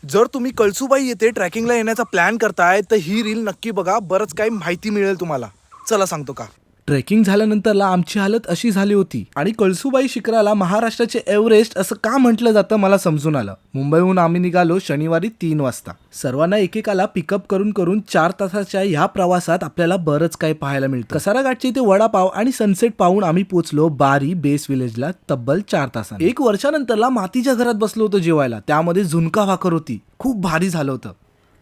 जर तुम्ही कळसुबाई येथे ट्रॅकिंगला येण्याचा प्लॅन करताय तर ही रील नक्की बघा, बरंच काही माहिती मिळेल तुम्हाला. चला सांगतो का. ट्रेकिंग झाल्यानंतरला आमची हालत अशी झाली होती आणि कळसुबाई शिखराला महाराष्ट्राचे एव्हरेस्ट असं का म्हटलं जातं मला समजून आलं. मुंबईहून आम्ही निघालो शनिवारी 3 वाजता. सर्वांना एकेकाला पिकअप करून करून 4 तासाच्या ह्या प्रवासात आपल्याला बरंच काही पाहायला मिळतं. कसारा घाटच्या इथे वडापाव आणि सनसेट पाहून आम्ही पोहोचलो बारी बेस विलेजला तब्बल 4 तासांनी. 1 वर्षानंतरला मातीच्या घरात बसलो होतो जेवायला. त्यामध्ये झुणका भाकर होती. खूप भारी झालं होतं.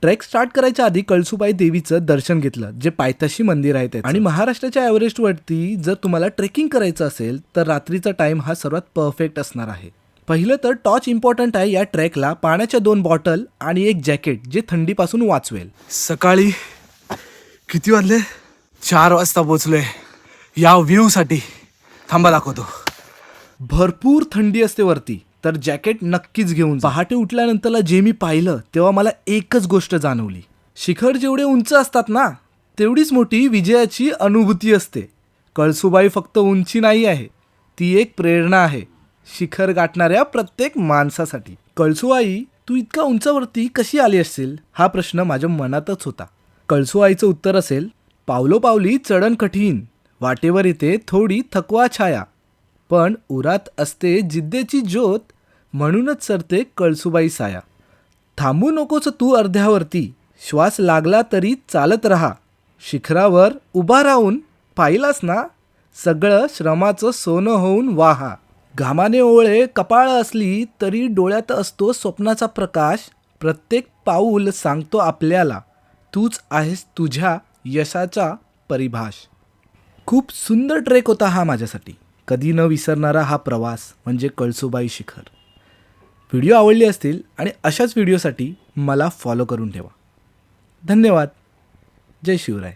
ट्रेक स्टार्ट करायच्या आधी कळसुबाई देवीचं दर्शन घेतलं, जे पायथ्याशी मंदिर आहे त्याचं. आणि महाराष्ट्राच्या एव्हरेस्टवरती जर तुम्हाला ट्रेकिंग करायचं असेल तर रात्रीचा टाइम हा सर्वात परफेक्ट असणार आहे. पहिलं तर टॉर्च इम्पॉर्टंट आहे या ट्रेकला. पाण्याच्या 2 बॉटल आणि एक जॅकेट जे थंडीपासून वाचवेल. सकाळी किती वाजले? 4 वाजता पोहोचलोय या व्ह्यू साठी. थांबा दाखवतो. भरपूर थंडी असते वरती, तर जॅकेट नक्कीच घेऊन जा. पहाटे उठल्यानंतरला जे मी पाहिलं तेव्हा मला एकच गोष्ट जाणवली. शिखर जेवढे उंच असतात ना तेवढीच मोठी विजयाची अनुभूती असते. कळसुबाई फक्त उंची नाही आहे, ती एक प्रेरणा आहे शिखर गाठणाऱ्या प्रत्येक माणसासाठी. कळसुबाई, तू इतका उंचावरती कशी आली असशील हा प्रश्न माझ्या मनातच होता. कळसुबाईचं उत्तर असेल, पावलोपावली चढण कठीण, वाटेवर येते थोडी थकवा छाया, पण उरात असते जिद्देची ज्योत, म्हणूनच सरते कळसुबाई साया. थांबू नकोस तू अर्ध्यावरती, श्वास लागला तरी चालत राहा. शिखरावर उभा राहून पाहिलास ना, सगळं श्रमाचं सोनं होऊन वाहा. घामाने ओळे कपाळ असली तरी डोळ्यात असतो स्वप्नाचा प्रकाश. प्रत्येक पाऊल सांगतो आपल्याला, तूच आहेस तुझ्या यशाचा परिभाष. खूप सुंदर ट्रेक होता हा माझ्यासाठी. कधी न विसरणारा हा प्रवास म्हणजे कळसुबाई शिखर. व्हिडिओ आवडले असतील आणि अशाच व्हिडिओसाठी मला फॉलो करून ठेवा. धन्यवाद. जय शिवराय.